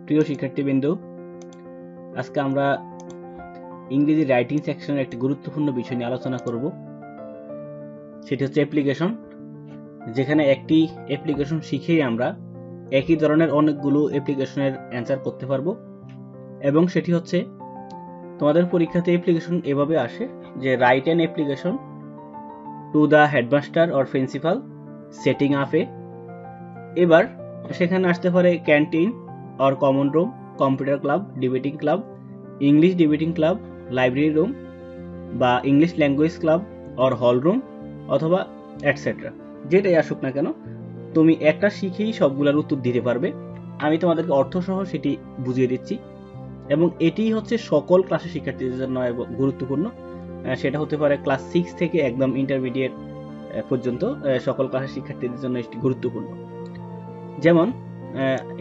প্রিয় শিক্ষার্থীবৃন্দ, আজকে আমরা ইংরেজি রাইটিং সেকশনের একটি গুরুত্বপূর্ণ বিষয় নিয়ে আলোচনা করব। সেটি হচ্ছে অ্যাপ্লিকেশন। যেখানে একটি অ্যাপ্লিকেশন শিখেই আমরা একই ধরনের অনেকগুলো অ্যাপ্লিকেশনের অ্যান্সার করতে পারবো। এবং সেটি হচ্ছে তোমাদের পরীক্ষাতে অ্যাপ্লিকেশন এভাবে আসে যে write an application to the headmaster or principal setting up এ। এবার সেখানে আসতে পারে canteen or common room, computer club, debating club, English debating club, library room বা English language club or hall room অথবা এটসেট্রা। যেটাই আসুক না কেন, তুমি একটা শিখেই সবগুলোর উত্তর দিতে পারবে। আমি তোমাদেরকে অর্থসহ সেটি বুঝিয়ে দিচ্ছি এবং এটি হচ্ছে সকল ক্লাসের শিক্ষার্থীদের জন্য গুরুত্বপূর্ণ। সেটা হতে পারে ক্লাস 6 থেকে একদম ইন্টারমিডিয়েট পর্যন্ত সকল ক্লাসের শিক্ষার্থীদের জন্য এটি গুরুত্বপূর্ণ। যেমন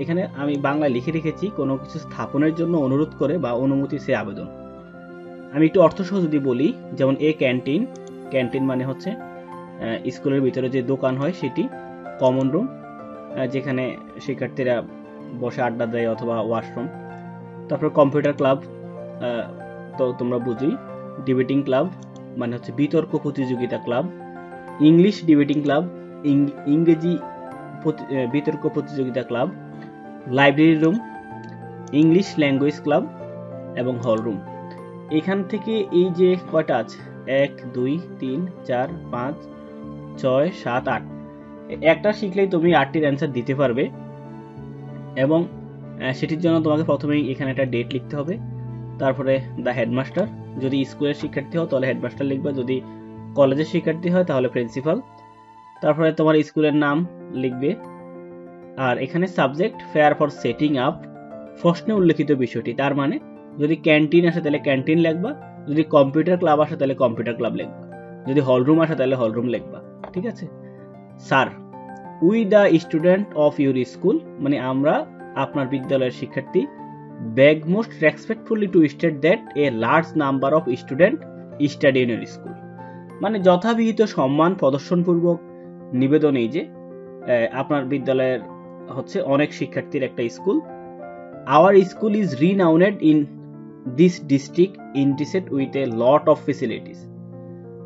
এখানে আমি বাংলায় লিখে রেখেছি, কোনো কিছু স্থাপনের জন্য অনুরোধ করে বা অনুমতি সে আবেদন। আমি একটু অর্থসহ যদি বলি, যেমন এ ক্যান্টিন, ক্যান্টিন মানে হচ্ছে স্কুলের ভিতরে যে দোকান হয় সেটি, কমন রুম যেখানে শিক্ষার্থীরা বসে আড্ডা দেয় অথবা ওয়াশরুম, তারপর কম্পিউটার ক্লাব তো তোমরা বুঝোই, ডিবেটিং ক্লাব মানে হচ্ছে বিতর্ক প্রতিযোগিতা ক্লাব, ইংলিশ ডিবেটিং ক্লাব ইংরেজি বিতর্ক প্রতিযোগিতা club, library room, English language club এবং হল রুম। এখান থেকে এই যে কয়টা আছে, 1 2 3 4 5 6 7 8, একটা শিখলেই তুমি 8টির অ্যান্সার দিতে পারবে। এবং সেটির জন্য তোমাকে প্রথমেই এখানে একটা ডেট লিখতে হবে, তারপরে দ্য হেডমাস্টার, যদি স্কুলের শিক্ষার্থী হও তাহলে হেডমাস্টার লিখবে, যদি কলেজের শিক্ষার্থী হয় তাহলে প্রিন্সিপাল, তারপরে তোমার স্কুলের নাম লিখবে। আর এখানে subject fare for setting up, প্রশ্নে উল্লেখিত বিষয়টি, তার মানে যদি ক্যান্টিন আসে তাহলে ক্যান্টিন লিখবা, যদি কম্পিউটার ক্লাব আসে তাহলে কম্পিউটার ক্লাব লিখবা, যদি হল রুম আসে তাহলে হল রুম লিখবা। ঠিক আছে? Sir, we the student of your school, মানে আমরা আপনার বিদ্যালয়ের শিক্ষার্থী, বেগ most respectfully two state that a large number of student study in your school, মানে যথাবিহিত সম্মান প্রদর্শনপূর্বক নিবেদন এই যে আপনার বিদ্যালয়ের হচ্ছে অনেক শিক্ষার্থীর একটা school. Our school is renowned in this district ইন্টিসেট with a lot of facilities,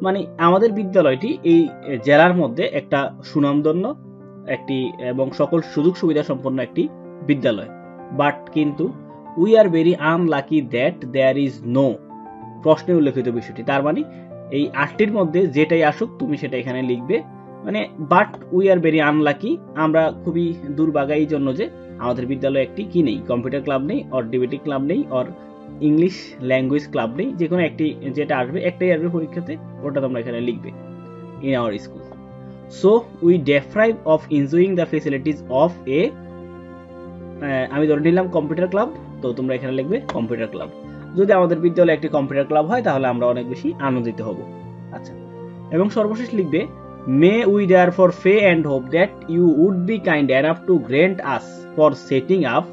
মানে আমাদের বিদ্যালয়টি এই জেলার মধ্যে একটা সুনামধন্য একটি এবং সকল সুযোগ সুবিধা সম্পন্ন একটি বিদ্যালয়। বাট কিন্তু we are very unlucky that there is no, প্রশ্নে উল্লেখিত বিষয়টি, তার মানে এই 8টির মধ্যে যেটাই আসুক তুমি সেটা এখানে লিখবে। মানে but we are very unlucky, আমরা খুবই দুর্ভাগা এই জন্য যে আমাদের বিদ্যালয়ে একটি কি নেই, কম্পিউটার ক্লাব নেই, অর ডিবেটিং ক্লাব নেই, অর ইংলিশ ল্যাঙ্গুয়েজ ক্লাব নেই। যে কোনো একটি যেটা আসবে, একটাই আসবে পরীক্ষাতে, ওটা তোমরা এখানে লিখবে in our school. So we deprive of enjoying the facilities of a, আমি ধরে নিলাম কম্পিউটার ক্লাব, তো তোমরা এখানে লিখবে কম্পিউটার ক্লাব। যদি আমাদের বিদ্যালয়ে একটি কম্পিউটার ক্লাব হয় তাহলে আমরা অনেক বেশি আনন্দিত হব। আচ্ছা, এবং সর্বশেষ লিখবে may we therefore pay and hope that you would be kind enough to grant us for setting up,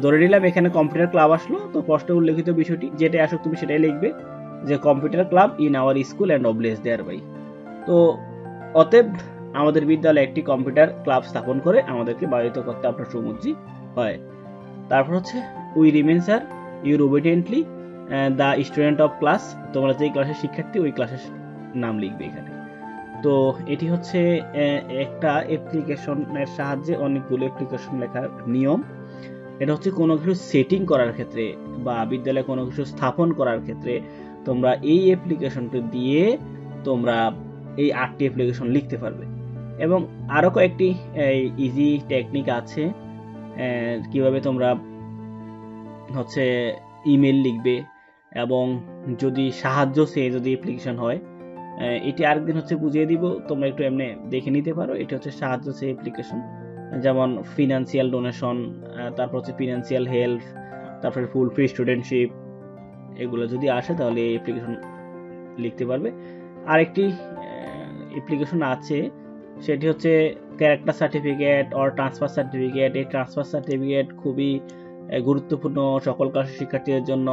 ধরে নিলাম এখানে কম্পিউটার ক্লাব আসলো, তো প্রশ্নে উল্লেখিত বিষয়টি যেটাই আসুক তুমি সেটাই লিখবে, যে computer club in our school and অবলেস দেয়ার বাই। তো অতএব আমাদের বিদ্যালয়ে একটি কম্পিউটার ক্লাব স্থাপন করে আমাদেরকে বাধিত করতে আপনার সুমুজি হয়। তারপর হচ্ছে we remain sir your obediently the student of class, তোমরা যেই ক্লাসের শিক্ষার্থী ওই ক্লাসের নাম লিখবে এখানে। তো এটি হচ্ছে একটা অ্যাপ্লিকেশনের সাহায্যে অনেকগুলো অ্যাপ্লিকেশন লেখার নিয়ম। এটা হচ্ছে কোনো কিছু সেটিং করার ক্ষেত্রে বা বিদ্যালয়ে কোনো কিছু স্থাপন করার ক্ষেত্রে তোমরা এই অ্যাপ্লিকেশনটি দিয়ে তোমরা এই 8টি অ্যাপ্লিকেশন লিখতে পারবে। এবং আরো কয়েকটি ইজি টেকনিক আছে কিভাবে তোমরা হচ্ছে ইমেল লিখবে, এবং যদি সাহায্য চেয়ে যদি অ্যাপ্লিকেশন হয়, এটি আরেকদিন হচ্ছে বুঝিয়ে দিব, তোমরা একটু এমনি দেখে নিতে পারো। এটি হচ্ছে সাহায্য চেয়ে অ্যাপ্লিকেশন, যেমন ফিনান্সিয়াল ডোনেশন, তারপর হচ্ছে ফিনান্সিয়াল হেল্প, তারপরে ফুল ফ্রি স্টুডেন্টশিপ, এগুলো যদি আসে তাহলে এই অ্যাপ্লিকেশন লিখতে পারবে। আরেকটি অ্যাপ্লিকেশন আছে, সেটি হচ্ছে character certificate or transfer certificate. এই ট্রান্সফার সার্টিফিকেট খুবই গুরুত্বপূর্ণ সকল ক্লাসের শিক্ষার্থীদের জন্য।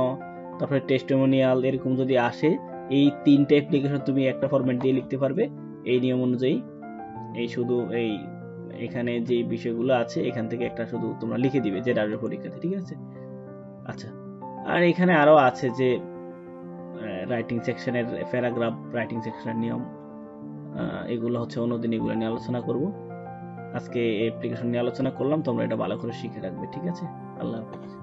তারপরে টেস্টিমোনিয়াল, এরকম যদি আসে এই 3টে অ্যাপ্লিকেশন তুমি একটা ফরম্যাট দিয়ে লিখতে পারবে এই নিয়ম অনুযায়ী। এই শুধু এই এখানে যে বিষয়গুলো আছে এখান থেকে একটা শুধু তোমরা লিখে দিবে যে ডাব্লিউ পরীক্ষাতে, ঠিক আছে। আচ্ছা, আর এখানে আরো আছে যে রাইটিং সেকশনের প্যারাগ্রাফ, রাইটিং সেকশনের নিয়ম, এগুলো হচ্ছে অন্যদিন এগুলো নিয়ে আলোচনা করব। আজকে অ্যাপ্লিকেশন নিয়ে আলোচনা করলাম, তোমরা এটা ভালো করে শিখে রাখবে, ঠিক আছে। আল্লাহ হাফেজ।